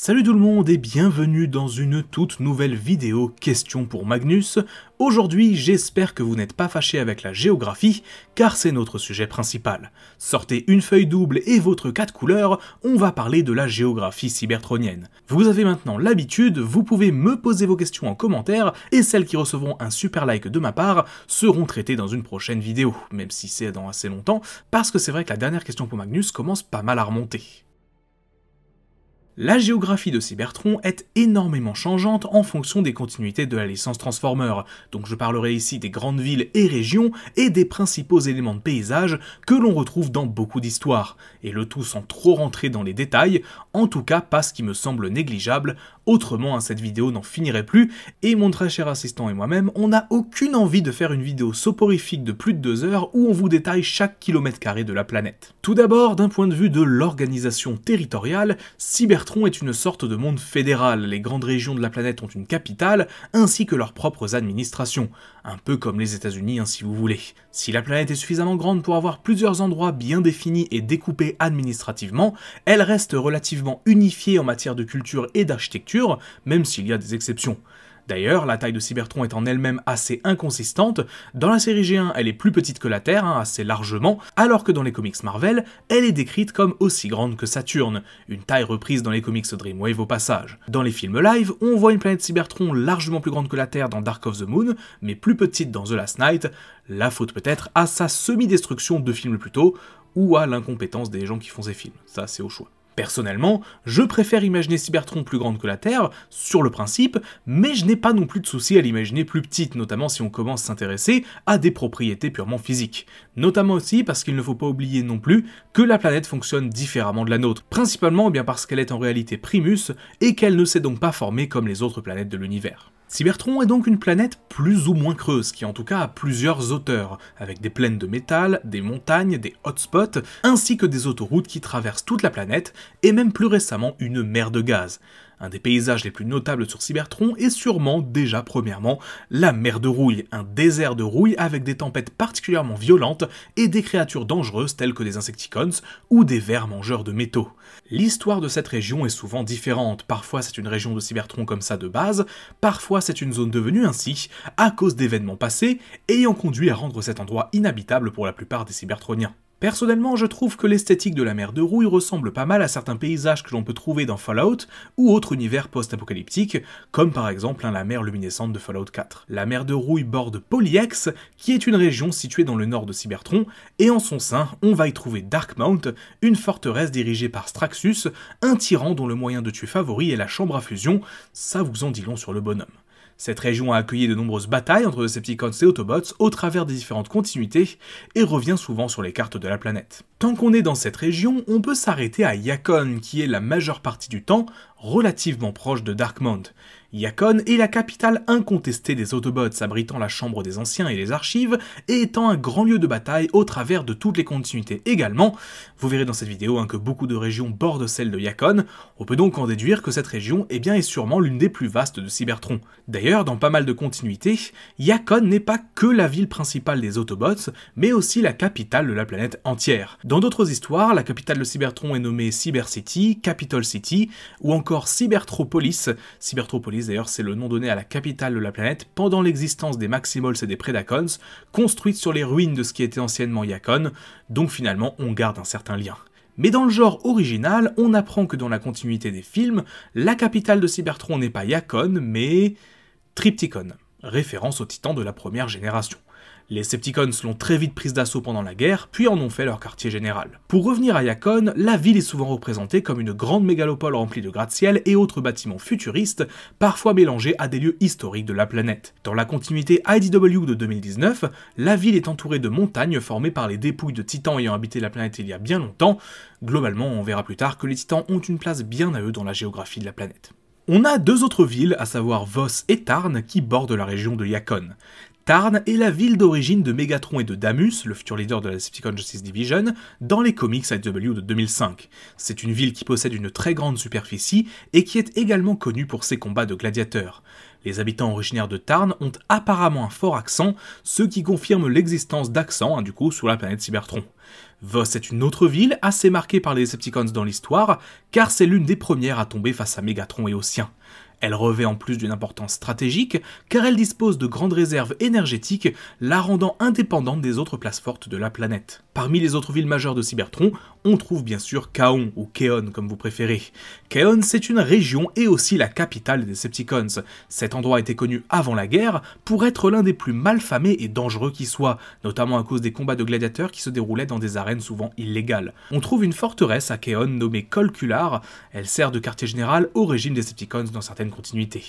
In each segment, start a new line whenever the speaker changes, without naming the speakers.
Salut tout le monde et bienvenue dans une toute nouvelle vidéo Question pour Magnus. Aujourd'hui, j'espère que vous n'êtes pas fâchés avec la géographie, car c'est notre sujet principal. Sortez une feuille double et votre 4 couleurs, on va parler de la géographie cybertronienne. Vous avez maintenant l'habitude, vous pouvez me poser vos questions en commentaire, et celles qui recevront un super like de ma part seront traitées dans une prochaine vidéo, même si c'est dans assez longtemps, parce que c'est vrai que la dernière Question pour Magnus commence pas mal à remonter. La géographie de Cybertron est énormément changeante en fonction des continuités de la licence Transformer, donc je parlerai ici des grandes villes et régions et des principaux éléments de paysage que l'on retrouve dans beaucoup d'histoires, et le tout sans trop rentrer dans les détails, en tout cas pas ce qui me semble négligeable, autrement cette vidéo n'en finirait plus, et mon très cher assistant et moi-même, on n'a aucune envie de faire une vidéo soporifique de plus de 2 heures où on vous détaille chaque kilomètre carré de la planète. Tout d'abord, d'un point de vue de l'organisation territoriale, Cybertron est une sorte de monde fédéral, les grandes régions de la planète ont une capitale, ainsi que leurs propres administrations, un peu comme les États-Unis si vous voulez. Si la planète est suffisamment grande pour avoir plusieurs endroits bien définis et découpés administrativement, elle reste relativement unifiée en matière de culture et d'architecture, même s'il y a des exceptions. D'ailleurs, la taille de Cybertron est en elle-même assez inconsistante, dans la série G1 elle est plus petite que la Terre, assez largement, alors que dans les comics Marvel, elle est décrite comme aussi grande que Saturne, une taille reprise dans les comics Dreamwave au passage. Dans les films live, on voit une planète Cybertron largement plus grande que la Terre dans Dark of the Moon, mais plus petite dans The Last Night, la faute peut-être à sa semi-destruction 2 films plus tôt, ou à l'incompétence des gens qui font ces films, ça c'est au choix. Personnellement, je préfère imaginer Cybertron plus grande que la Terre, sur le principe, mais je n'ai pas non plus de souci à l'imaginer plus petite, notamment si on commence à s'intéresser à des propriétés purement physiques. Notamment aussi parce qu'il ne faut pas oublier non plus que la planète fonctionne différemment de la nôtre, principalement bien parce qu'elle est en réalité primus et qu'elle ne s'est donc pas formée comme les autres planètes de l'univers. Cybertron est donc une planète plus ou moins creuse, qui en tout cas a plusieurs hauteurs, avec des plaines de métal, des montagnes, des hotspots, ainsi que des autoroutes qui traversent toute la planète, et même plus récemment une mer de gaz. Un des paysages les plus notables sur Cybertron est sûrement, déjà premièrement, la mer de rouille, un désert de rouille avec des tempêtes particulièrement violentes et des créatures dangereuses telles que des Insecticons ou des vers mangeurs de métaux. L'histoire de cette région est souvent différente, parfois c'est une région de Cybertron comme ça de base, parfois c'est une zone devenue ainsi, à cause d'événements passés, ayant conduit à rendre cet endroit inhabitable pour la plupart des Cybertroniens. Personnellement, je trouve que l'esthétique de la mer de rouille ressemble pas mal à certains paysages que l'on peut trouver dans Fallout ou autres univers post-apocalyptiques, comme par exemple la mer luminescente de Fallout 4. La mer de rouille borde Polyhex, qui est une région située dans le nord de Cybertron, et en son sein, on va y trouver Darkmount, une forteresse dirigée par Straxus, un tyran dont le moyen de tuer favori est la chambre à fusion, ça vous en dit long sur le bonhomme. Cette région a accueilli de nombreuses batailles entre Decepticons et Autobots au travers des différentes continuités et revient souvent sur les cartes de la planète. Tant qu'on est dans cette région, on peut s'arrêter à Yakon, qui est la majeure partie du temps relativement proche de Darkmount. Yakon est la capitale incontestée des Autobots, abritant la chambre des anciens et les archives, et étant un grand lieu de bataille au travers de toutes les continuités également. Vous verrez dans cette vidéo que beaucoup de régions bordent celle de Yakon, on peut donc en déduire que cette région est sûrement l'une des plus vastes de Cybertron. D'ailleurs, dans pas mal de continuités, Yakon n'est pas que la ville principale des Autobots, mais aussi la capitale de la planète entière. Dans d'autres histoires, la capitale de Cybertron est nommée Cyber City, Capital City, ou encore Cybertropolis. Cybertropolis d'ailleurs c'est le nom donné à la capitale de la planète pendant l'existence des Maximals et des Predacons, construite sur les ruines de ce qui était anciennement Yakon, donc finalement on garde un certain lien. Mais dans le genre original, on apprend que dans la continuité des films, la capitale de Cybertron n'est pas Yakon, mais Trypticon, référence aux titans de la première génération. Les Decepticons l'ont très vite prise d'assaut pendant la guerre, puis en ont fait leur quartier général. Pour revenir à Yakon, la ville est souvent représentée comme une grande mégalopole remplie de gratte-ciel et autres bâtiments futuristes, parfois mélangés à des lieux historiques de la planète. Dans la continuité IDW de 2019, la ville est entourée de montagnes formées par les dépouilles de titans ayant habité la planète il y a bien longtemps. Globalement, on verra plus tard que les titans ont une place bien à eux dans la géographie de la planète. On a 2 autres villes, à savoir Voss et Tarn, qui bordent la région de Yakon. Tarn est la ville d'origine de Megatron et de Damus, le futur leader de la Decepticon Justice Division, dans les comics IDW de 2005. C'est une ville qui possède une très grande superficie et qui est également connue pour ses combats de gladiateurs. Les habitants originaires de Tarn ont apparemment un fort accent, ce qui confirme l'existence d'accents, du coup, sur la planète Cybertron. Voss est une autre ville assez marquée par les Decepticons dans l'histoire, car c'est l'une des premières à tomber face à Megatron et aux siens. Elle revêt en plus d'une importance stratégique, car elle dispose de grandes réserves énergétiques, la rendant indépendante des autres places fortes de la planète. Parmi les autres villes majeures de Cybertron, on trouve bien sûr Kaon, ou Keon comme vous préférez. Keon, c'est une région et aussi la capitale des Decepticons. Cet endroit était connu avant la guerre pour être l'un des plus malfamés et dangereux qui soit, notamment à cause des combats de gladiateurs qui se déroulaient dans des arènes souvent illégales. On trouve une forteresse à Keon nommée Colcular, elle sert de quartier général au régime des Decepticons dans certaines continuités.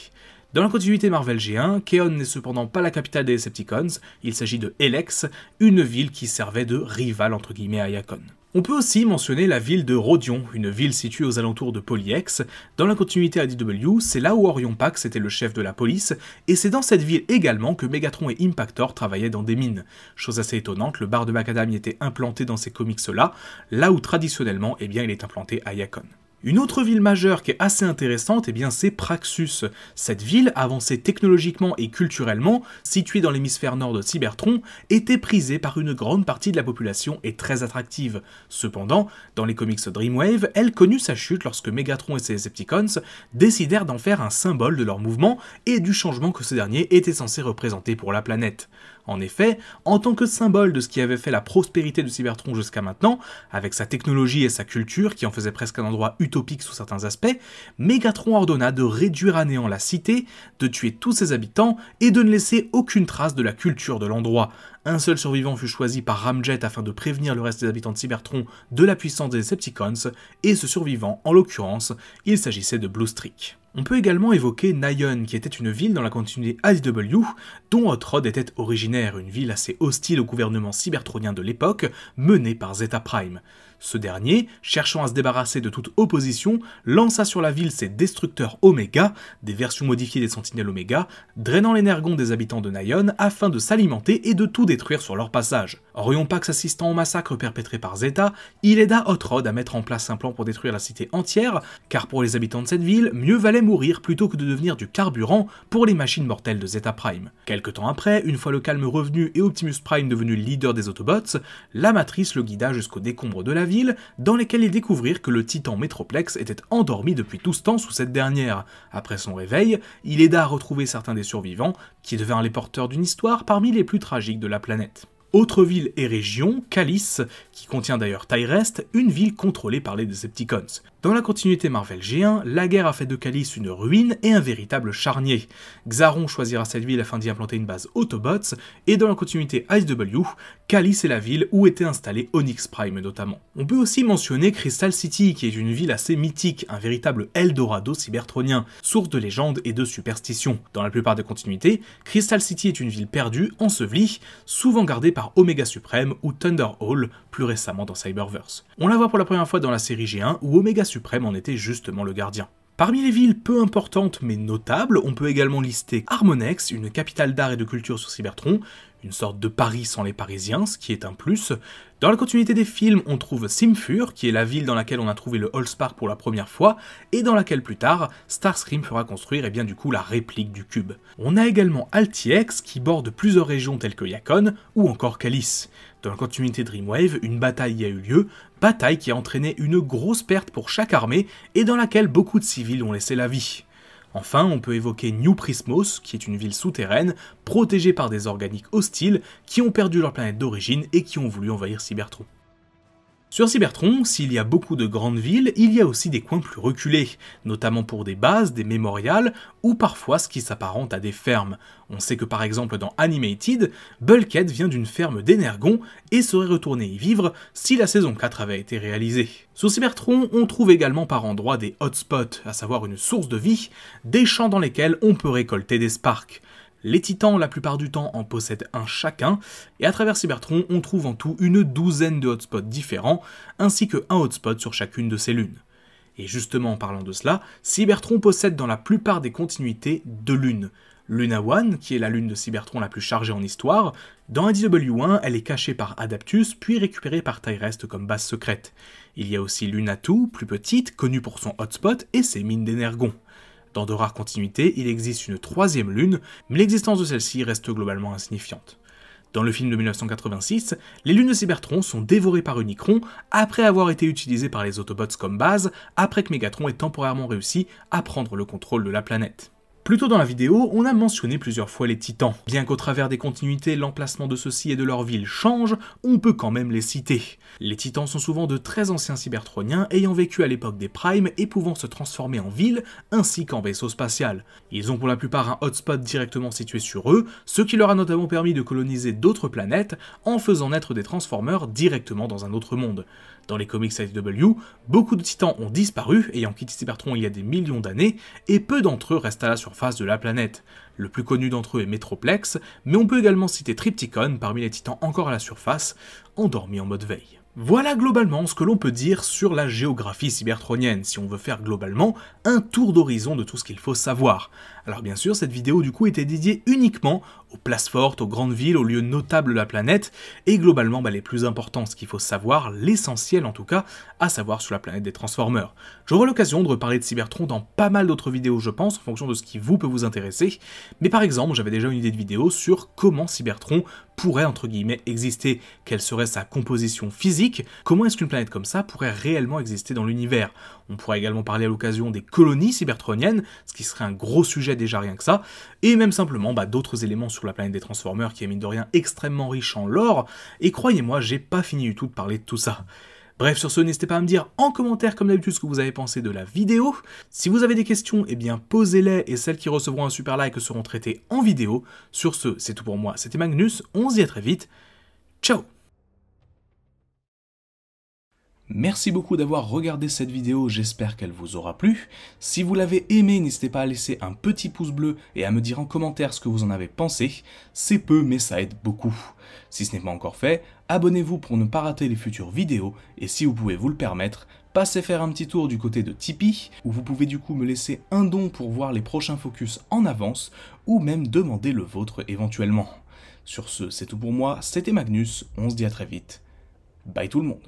Dans la continuité Marvel G1, Keon n'est cependant pas la capitale des Decepticons, il s'agit de Elex, une ville qui servait de rivale entre guillemets à Yakon. On peut aussi mentionner la ville de Rodion, une ville située aux alentours de Polyhex. Dans la continuité IDW, c'est là où Orion Pax était le chef de la police, et c'est dans cette ville également que Megatron et Impactor travaillaient dans des mines. Chose assez étonnante, le bar de Macadam y était implanté dans ces comics-là, là où traditionnellement, il est implanté à Yakon. Une autre ville majeure qui est assez intéressante, c'est Praxus. Cette ville, avancée technologiquement et culturellement, située dans l'hémisphère nord de Cybertron, était prisée par une grande partie de la population et très attractive. Cependant, dans les comics Dreamwave, elle connut sa chute lorsque Megatron et ses Decepticons décidèrent d'en faire un symbole de leur mouvement et du changement que ce dernier était censé représenter pour la planète. En effet, en tant que symbole de ce qui avait fait la prospérité de Cybertron jusqu'à maintenant, avec sa technologie et sa culture qui en faisait presque un endroit utopique sous certains aspects, Megatron ordonna de réduire à néant la cité, de tuer tous ses habitants et de ne laisser aucune trace de la culture de l'endroit. Un seul survivant fut choisi par Ramjet afin de prévenir le reste des habitants de Cybertron de la puissance des Decepticons, et ce survivant, en l'occurrence, il s'agissait de Blue Streak. On peut également évoquer Nayon, qui était une ville dans la continuité IDW, dont Hot Rod était originaire, une ville assez hostile au gouvernement cybertronien de l'époque, menée par Zeta Prime. Ce dernier, cherchant à se débarrasser de toute opposition, lança sur la ville ses destructeurs Oméga, des versions modifiées des Sentinelles Oméga, drainant l'énergon des habitants de Nayon afin de s'alimenter et de tout détruire sur leur passage. Orion Pax assistant au massacre perpétré par Zeta, il aida Hot Rod à mettre en place un plan pour détruire la cité entière, car pour les habitants de cette ville, mieux valait mourir plutôt que de devenir du carburant pour les machines mortelles de Zeta Prime. Quelque temps après, une fois le calme revenu et Optimus Prime devenu le leader des Autobots, la Matrice le guida jusqu'aux décombres de la ville, dans lesquels ils découvrirent que le titan Metroplex était endormi depuis tout ce temps sous cette dernière. Après son réveil, il aida à retrouver certains des survivants, qui devinrent les porteurs d'une histoire parmi les plus tragiques de la planète. Autre ville et région, Callis, qui contient d'ailleurs Tyrest, une ville contrôlée par les Decepticons. Dans la continuité Marvel G1, la guerre a fait de Callis une ruine et un véritable charnier. Xaron choisira cette ville afin d'y implanter une base Autobots, et dans la continuité IDW, Callis est la ville où était installé Onyx Prime notamment. On peut aussi mentionner Crystal City, qui est une ville assez mythique, un véritable Eldorado cybertronien, source de légendes et de superstitions. Dans la plupart des continuités, Crystal City est une ville perdue, ensevelie, souvent gardée par Omega Supreme ou Thunderhall, plus récemment dans Cyberverse. On la voit pour la première fois dans la série G1 où Omega Supreme en était justement le gardien. Parmi les villes peu importantes mais notables, on peut également lister Harmonex, une capitale d'art et de culture sur Cybertron, une sorte de Paris sans les Parisiens, ce qui est un plus. Dans la continuité des films, on trouve Simfur, qui est la ville dans laquelle on a trouvé le Allspark pour la première fois, et dans laquelle plus tard, Starscream fera construire la réplique du cube. On a également Altiex, qui borde plusieurs régions telles que Yakon, ou encore Callis. Dans la continuité Dreamwave, une bataille y a eu lieu, bataille qui a entraîné une grosse perte pour chaque armée, et dans laquelle beaucoup de civils ont laissé la vie. Enfin, on peut évoquer New Prismos, qui est une ville souterraine, protégée par des organiques hostiles, qui ont perdu leur planète d'origine et qui ont voulu envahir Cybertron. Sur Cybertron, s'il y a beaucoup de grandes villes, il y a aussi des coins plus reculés, notamment pour des bases, des mémorials, ou parfois ce qui s'apparente à des fermes. On sait que par exemple dans Animated, Bulkhead vient d'une ferme d'Energon et serait retourné y vivre si la saison 4 avait été réalisée. Sur Cybertron, on trouve également par endroits des hotspots, à savoir une source de vie, des champs dans lesquels on peut récolter des sparks. Les titans, la plupart du temps, en possèdent un chacun, et à travers Cybertron, on trouve en tout une douzaine de hotspots différents, ainsi que un hotspot sur chacune de ces lunes. Et justement, en parlant de cela, Cybertron possède dans la plupart des continuités 2 lunes. Luna One, qui est la lune de Cybertron la plus chargée en histoire. Dans IDW1, elle est cachée par Adaptus, puis récupérée par Tyrest comme base secrète. Il y a aussi Luna 2, plus petite, connue pour son hotspot et ses mines d'énergon. Dans de rares continuités, il existe une troisième lune, mais l'existence de celle-ci reste globalement insignifiante. Dans le film de 1986, les lunes de Cybertron sont dévorées par Unicron après avoir été utilisées par les Autobots comme base, après que Megatron ait temporairement réussi à prendre le contrôle de la planète. Plus tôt dans la vidéo, on a mentionné plusieurs fois les Titans. Bien qu'au travers des continuités, l'emplacement de ceux-ci et de leur ville change, on peut quand même les citer. Les Titans sont souvent de très anciens cybertroniens ayant vécu à l'époque des Primes et pouvant se transformer en ville ainsi qu'en vaisseau spatial. Ils ont pour la plupart un hotspot directement situé sur eux, ce qui leur a notamment permis de coloniser d'autres planètes en faisant naître des Transformers directement dans un autre monde. Dans les comics IDW, beaucoup de Titans ont disparu, ayant quitté Cybertron il y a des millions d'années, et peu d'entre eux restent à la surface de la planète. Le plus connu d'entre eux est Metroplex, mais on peut également citer Trypticon parmi les Titans encore à la surface, endormis en mode veille. Voilà globalement ce que l'on peut dire sur la géographie cybertronienne, si on veut faire globalement un tour d'horizon de tout ce qu'il faut savoir. Alors bien sûr, cette vidéo du coup était dédiée uniquement aux places fortes, aux grandes villes, aux lieux notables de la planète, et globalement les plus importants, ce qu'il faut savoir, l'essentiel en tout cas, à savoir sur la planète des Transformers. J'aurai l'occasion de reparler de Cybertron dans pas mal d'autres vidéos je pense, en fonction de ce qui peut vous intéresser, mais par exemple j'avais déjà une idée de vidéo sur comment Cybertron pourrait entre guillemets exister, quelle serait sa composition physique, comment est-ce qu'une planète comme ça pourrait réellement exister dans l'univers. On pourrait également parler à l'occasion des colonies cybertroniennes, ce qui serait un gros sujet déjà rien que ça, et même simplement d'autres éléments sur la planète des Transformers qui est mine de rien extrêmement riche en lore, et croyez-moi, j'ai pas fini du tout de parler de tout ça. Bref, sur ce, n'hésitez pas à me dire en commentaire comme d'habitude ce que vous avez pensé de la vidéo. Si vous avez des questions, eh bien posez-les et celles qui recevront un super like seront traitées en vidéo. Sur ce, c'est tout pour moi, c'était Magnus, on se dit à très vite, ciao! Merci beaucoup d'avoir regardé cette vidéo, j'espère qu'elle vous aura plu. Si vous l'avez aimé, n'hésitez pas à laisser un petit pouce bleu et à me dire en commentaire ce que vous en avez pensé. C'est peu, mais ça aide beaucoup. Si ce n'est pas encore fait, abonnez-vous pour ne pas rater les futures vidéos, et si vous pouvez vous le permettre, passez faire un petit tour du côté de Tipeee, où vous pouvez du coup me laisser un don pour voir les prochains focus en avance, ou même demander le vôtre éventuellement. Sur ce, c'est tout pour moi, c'était Magnus, on se dit à très vite. Bye tout le monde.